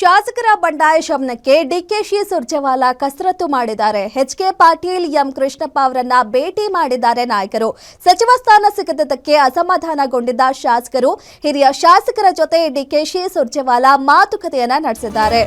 ಶಾಸಕರ ಬಂಡಾಯ ಶಮನಕ್ಕೆ ಡಿಕೆಶಿ ಸುರ್ಜೇವಾಲಾ ಕಸರತ್ತು ಮಾಡಿದ್ದಾರೆ. ಎಚ್.ಕೆ. ಪಾಟೀಲ್, ಎಂ. ಕೃಷ್ಣಪ್ಪ ಅವರನ್ನ ಭೇಟಿ ಮಾಡಿದ್ದಾರೆ ನಾಯಕರು. ಸಚಿವ ಸ್ಥಾನ ಸಿಗದಿದ್ದಕ್ಕೆ ಅಸಮಾಧಾನಗೊಂಡಿದ್ದ ಶಾಸಕರು, ಹಿರಿಯ ಶಾಸಕರ ಜೊತೆ ಡಿಕೆಶಿ ಸುರ್ಜೇವಾಲಾ ಮಾತುಕತೆಯನ್ನ ನಡೆಸಿದ್ದಾರೆ.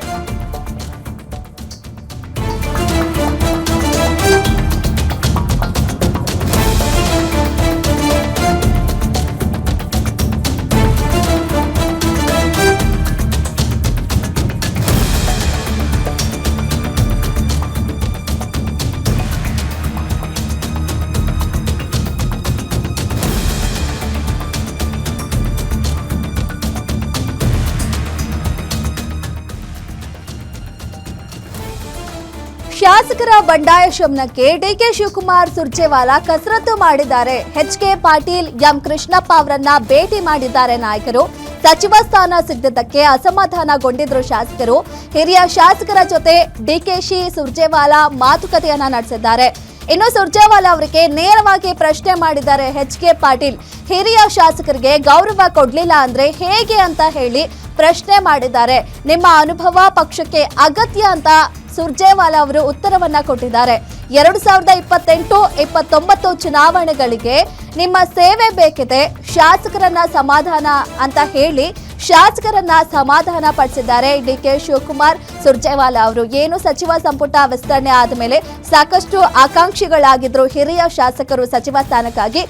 ಶಾಸಕರ ಬಂಡಾಯ ಶಮನಕ್ಕೆ ಡಿಕೆ ಶಿವಕುಮಾರ್ ಸುರ್ಜೇವಾಲಾ ಕಸರತ್ತು ಮಾಡಿದ್ದಾರೆ. ಎಚ್.ಕೆ. ಪಾಟೀಲ್, ಎಂ. ಕೃಷ್ಣಪ್ಪ ಅವರನ್ನ ಭೇಟಿ ಮಾಡಿದ್ದಾರೆ ನಾಯಕರು. ಸಚಿವ ಸ್ಥಾನ ಸಿಗದಿದ್ದಕ್ಕೆ ಅಸಮಾಧಾನಗೊಂಡಿದ್ರು ಶಾಸಕರು. ಹಿರಿಯ ಶಾಸಕರ ಜೊತೆ ಡಿಕೆಶಿ ಸುರ್ಜೇವಾಲಾ ಮಾತುಕತೆಯನ್ನ ನಡೆಸಿದ್ದಾರೆ. ಇನ್ನು ಸುರ್ಜೇವಾಲಾ ಅವರಿಗೆ ನೇರವಾಗಿ ಪ್ರಶ್ನೆ ಮಾಡಿದ್ದಾರೆ ಎಚ್.ಕೆ. ಪಾಟೀಲ್. ಹಿರಿಯ ಶಾಸಕರಿಗೆ ಗೌರವ ಕೊಡ್ಲಿಲ್ಲ ಅಂದ್ರೆ ಹೇಗೆ ಅಂತ ಹೇಳಿ ಪ್ರಶ್ನೆ ಮಾಡಿದ್ದಾರೆ. ನಿಮ್ಮ ಅನುಭವ ಪಕ್ಷಕ್ಕೆ ಅಗತ್ಯ ಅಂತ ಸುರ್ಜೇವಾಲಾ ಅವರು ಉತ್ತರವನ್ನ ಕೊಟ್ಟಿದ್ದಾರೆ. 2028-29 ಚುನಾವಣೆಗಳಿಗೆ ನಿಮ್ಮ ಸೇವೆ ಬೇಕಿದೆ, ಶಾಸಕರನ್ನ ಸಮಾಧಾನ ಅಂತ ಹೇಳಿ ಶಾಸಕರನ್ನ ಸಮಾಧಾನ ಪಡಿಸಿದ್ದಾರೆ ಡಿಕೆ ಶಿವಕುಮಾರ್ ಸುರ್ಜೇವಾಲಾ ಅವರು. ಏನು ಸಚಿವ ಸಂಪುಟ ವಿಸ್ತರಣೆ ಆದಮೇಲೆ ಸಾಕಷ್ಟು ಆಕಾಂಕ್ಷಿಗಳಾಗಿದ್ರು ಹಿರಿಯ ಶಾಸಕರು ಸಚಿವ ಸ್ಥಾನಕ್ಕಾಗಿ.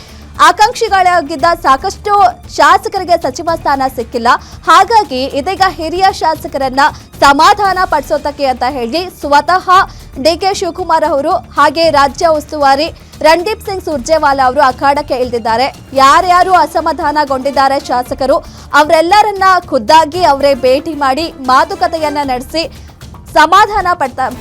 ಆಕಾಂಕ್ಷಿಗಳಾಗಿದ್ದ ಸಾಕಷ್ಟು ಶಾಸಕರಿಗೆ ಸಚಿವ ಸ್ಥಾನ ಸಿಕ್ಕಿಲ್ಲ. ಹಾಗಾಗಿ ಇದೀಗ ಹಿರಿಯ ಶಾಸಕರನ್ನ ಸಮಾಧಾನ ಪಡಿಸೋತಕ್ಕೆ ಅಂತ ಹೇಳಿ ಸ್ವತಃ ಡಿಕೆ ಶಿವಕುಮಾರ್ ಅವರು ಹಾಗೆ ರಾಜ್ಯ ಉಸ್ತುವಾರಿ ರಣದೀಪ್ ಸಿಂಗ್ ಸುರ್ಜೇವಾಲಾ ಅವರು ಅಖಾಡಕ್ಕೆ ಇಳಿದಿದ್ದಾರೆ. ಯಾರ್ಯಾರು ಅಸಮಾಧಾನಗೊಂಡಿದ್ದಾರೆ ಶಾಸಕರು ಅವರೆಲ್ಲರನ್ನ ಖುದ್ದಾಗಿ ಅವರೇ ಭೇಟಿ ಮಾಡಿ ಮಾತುಕತೆಯನ್ನ ನಡೆಸಿ ಸಮಾಧಾನ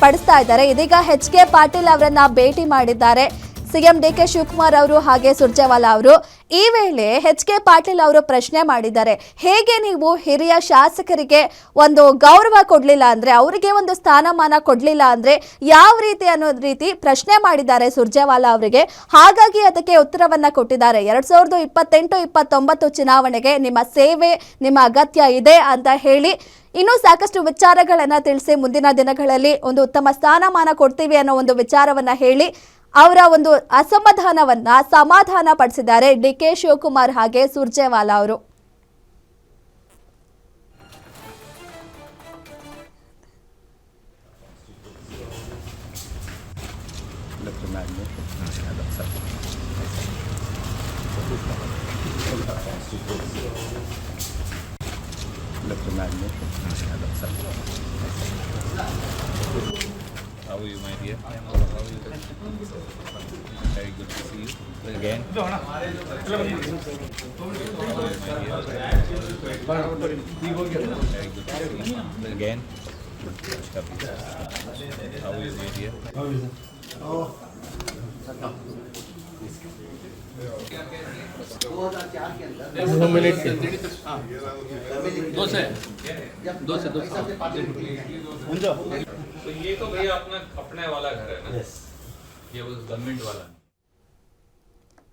ಪಡಿಸ್ತಾ ಇದ್ದಾರೆ. ಇದೀಗ ಎಚ್.ಕೆ. ಪಾಟೀಲ್ ಅವರನ್ನ ಭೇಟಿ ಮಾಡಿದ್ದಾರೆ ಸಿಎಂ ಡಿಕೆ ಶಿವಕುಮಾರ್ ಅವರು ಹಾಗೆ ಸುರ್ಜೇವಾಲಾ ಅವರು. ಈ ವೇಳೆ ಎಚ್.ಕೆ. ಪಾಟೀಲ್ ಅವರು ಪ್ರಶ್ನೆ ಮಾಡಿದ್ದಾರೆ, ಹೇಗೆ ನೀವು ಹಿರಿಯ ಶಾಸಕರಿಗೆ ಒಂದು ಗೌರವ ಕೊಡ್ಲಿಲ್ಲ ಅಂದ್ರೆ, ಅವರಿಗೆ ಒಂದು ಸ್ಥಾನಮಾನ ಕೊಡ್ಲಿಲ್ಲ ಅಂದ್ರೆ ಯಾವ ರೀತಿ ಅನ್ನೋದ್ ರೀತಿ ಪ್ರಶ್ನೆ ಮಾಡಿದ್ದಾರೆ ಸುರ್ಜೇವಾಲಾ ಅವರಿಗೆ. ಹಾಗಾಗಿ ಅದಕ್ಕೆ ಉತ್ತರವನ್ನ ಕೊಟ್ಟಿದ್ದಾರೆ. 2028-29 ಚುನಾವಣೆಗೆ ನಿಮ್ಮ ಸೇವೆ, ನಿಮ್ಮ ಅಗತ್ಯ ಇದೆ ಅಂತ ಹೇಳಿ ಇನ್ನೂ ಸಾಕಷ್ಟು ವಿಚಾರಗಳನ್ನ ತಿಳಿಸಿ ಮುಂದಿನ ದಿನಗಳಲ್ಲಿ ಒಂದು ಉತ್ತಮ ಸ್ಥಾನಮಾನ ಕೊಡ್ತೀವಿ ಅನ್ನೋ ಒಂದು ವಿಚಾರವನ್ನ ಹೇಳಿ ಅವರ ಒಂದು ಅಸಮಾಧಾನವನ್ನ ಸಮಾಧಾನ ಪಡಿಸಿದ್ದಾರೆ ಡಿಕೆ ಶಿವಕುಮಾರ್ ಹಾಗೆ ಸುರ್ಜೇವಾಲಾ ಅವರು. How are you, my dear? How are you? Very good to see you again. Very good to see you. Again. How are you, my dear? तो ये तो भैया अपने वाला घर है ना, ये उस गवर्नमेंट वाला.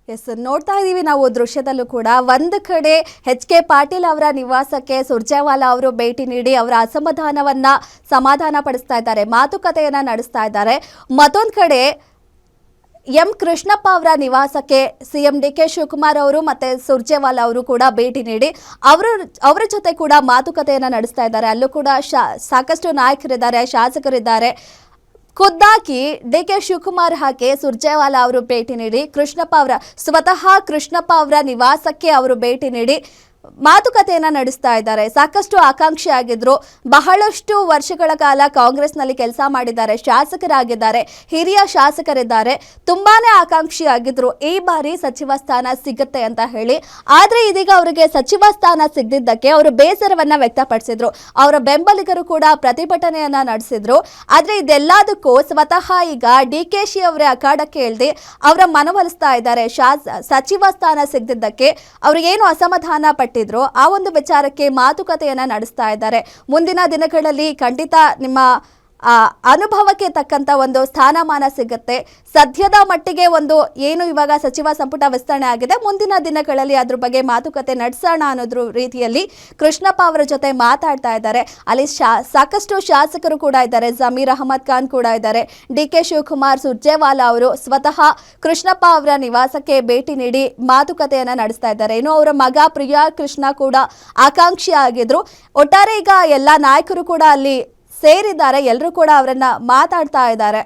ಎಸ್, ನೋಡ್ತಾ ಇದೀವಿ ನಾವು ದೃಶ್ಯದಲ್ಲೂ ಕೂಡ ಒಂದು ಕಡೆ ಎಚ್.ಕೆ. ಪಾಟೀಲ್ ಅವರ ನಿವಾಸಕ್ಕೆ ಸುರ್ಜೇವಾಲಾ ಅವರು ಭೇಟಿ ನೀಡಿ ಅವರ ಅಸಮಾಧಾನವನ್ನ ಸಮಾಧಾನ ಪಡಿಸ್ತಾ ಇದ್ದಾರೆ, ಮಾತುಕತೆಯನ್ನ ನಡೆಸ್ತಾ ಇದ್ದಾರೆ. ಮತ್ತೊಂದು ಕಡೆ ಎಂ. ಕೃಷ್ಣಪ್ಪ ಅವರ ನಿವಾಸಕ್ಕೆ ಸಿಎಂ ಡಿಕೆ ಶಿವಕುಮಾರ್ ಅವರು ಮತ್ತೆ ಸುರ್ಜೇವಾಲಾ ಅವರು ಕೂಡ ಭೇಟಿ ನೀಡಿ ಅವರ ಜೊತೆ ಕೂಡ ಮಾತುಕತೆಯನ್ನ ನಡೆಸ್ತಾ ಇದ್ದಾರೆ. ಅಲ್ಲೂ ಕೂಡ ಸಾಕಷ್ಟು ನಾಯಕರಿದ್ದಾರೆ, ಶಾಸಕರಿದ್ದಾರೆ. ಖುದ್ದಾಗಿ ಡಿಕೆ ಶಿವಕುಮಾರ್ ಹಾಗೆ ಸುರ್ಜೇವಾಲಾ ಅವರು ಭೇಟಿ ನೀಡಿ ಸ್ವತಃ ಕೃಷ್ಣಪ್ಪ ಅವರ ನಿವಾಸಕ್ಕೆ ಅವರು ಭೇಟಿ ನೀಡಿ ಮಾತುಕತೆಯನ್ನ ನಡೆಸ್ತಾ ಇದ್ದಾರೆ. ಸಾಕಷ್ಟು ಆಕಾಂಕ್ಷಿ ಆಗಿದ್ರು, ಬಹಳಷ್ಟು ವರ್ಷಗಳ ಕಾಲ ಕಾಂಗ್ರೆಸ್ನಲ್ಲಿ ಕೆಲಸ ಮಾಡಿದ್ದಾರೆ, ಶಾಸಕರಾಗಿದ್ದಾರೆ, ಹಿರಿಯ ಶಾಸಕರಿದ್ದಾರೆ, ತುಂಬಾನೇ ಆಕಾಂಕ್ಷಿ ಆಗಿದ್ರು ಈ ಬಾರಿ ಸಚಿವ ಸ್ಥಾನ ಸಿಗುತ್ತೆ ಅಂತ ಹೇಳಿ. ಆದ್ರೆ ಇದೀಗ ಅವರಿಗೆ ಸಚಿವ ಸ್ಥಾನ ಸಿಗದಿದ್ದಕ್ಕೆ ಅವರು ಬೇಸರವನ್ನ ವ್ಯಕ್ತಪಡಿಸಿದ್ರು. ಅವರ ಬೆಂಬಲಿಗರು ಕೂಡ ಪ್ರತಿಭಟನೆಯನ್ನ ನಡೆಸಿದ್ರು. ಆದ್ರೆ ಇದೆಲ್ಲದಕ್ಕೂ ಸ್ವತಃ ಈಗ ಡಿಕೆಶಿ ಅವರೇ ಅಖಾಡಕ್ಕೆ ಇಳಿದು ಅವರ ಮನವೊಲಿಸ್ತಾ ಇದ್ದಾರೆ. ಸಚಿವ ಸ್ಥಾನ ಸಿಗದಿದ್ದಕ್ಕೆ ಅವ್ರಿಗೇನು ಅಸಮಾಧಾನ ಪಟ್ಟಿದ್ರು ಆ ಒಂದು ವಿಚಾರಕ್ಕೆ ಮಾತುಕತೆಯನ್ನ ನಡೆಸ್ತಾ ಇದ್ದಾರೆ. ಮುಂದಿನ ದಿನಗಳಲ್ಲಿ ಖಂಡಿತ ನಿಮ್ಮ ಅನುಭವಕ್ಕೆ ತಕ್ಕಂತ ಒಂದು ಸ್ಥಾನಮಾನ ಸಿಗುತ್ತೆ. ಸದ್ಯದ ಮಟ್ಟಿಗೆ ಒಂದು ಏನು ಇವಾಗ ಸಚಿವ ಸಂಪುಟ ವಿಸ್ತರಣೆ ಆಗಿದೆ, ಮುಂದಿನ ದಿನಗಳಲ್ಲಿ ಅದ್ರ ಬಗ್ಗೆ ಮಾತುಕತೆ ನಡೆಸೋಣ ಅನ್ನೋದ್ರ ರೀತಿಯಲ್ಲಿ ಕೃಷ್ಣಪ್ಪ ಅವರ ಜೊತೆ ಮಾತಾಡ್ತಾ ಇದ್ದಾರೆ. ಅಲ್ಲಿ ಸಾಕಷ್ಟು ಶಾಸಕರು ಕೂಡ ಇದ್ದಾರೆ. ಜಮೀರ್ ಅಹಮದ್ ಖಾನ್ ಕೂಡ ಇದ್ದಾರೆ. ಡಿ.ಕೆ. ಶಿವಕುಮಾರ್, ಸುರ್ಜೇವಾಲಾ ಅವರು ಸ್ವತಃ ಕೃಷ್ಣಪ್ಪ ಅವರ ನಿವಾಸಕ್ಕೆ ಭೇಟಿ ನೀಡಿ ಮಾತುಕತೆಯನ್ನ ನಡೆಸ್ತಾ ಇದ್ದಾರೆ. ಇನ್ನು ಅವರ ಮಗ ಪ್ರಿಯಾ ಕೃಷ್ಣ ಕೂಡ ಆಕಾಂಕ್ಷಿ ಆಗಿದ್ರು. ಒಟ್ಟಾರೆ ಈಗ ಎಲ್ಲ ನಾಯಕರು ಕೂಡ ಅಲ್ಲಿ ಸೇರಿದ್ದಾರೆ. ಎಲ್ಲರೂ ಕೂಡ ಅವರನ್ನ ಮಾತಾಡ್ತಾ ಇದ್ದಾರೆ.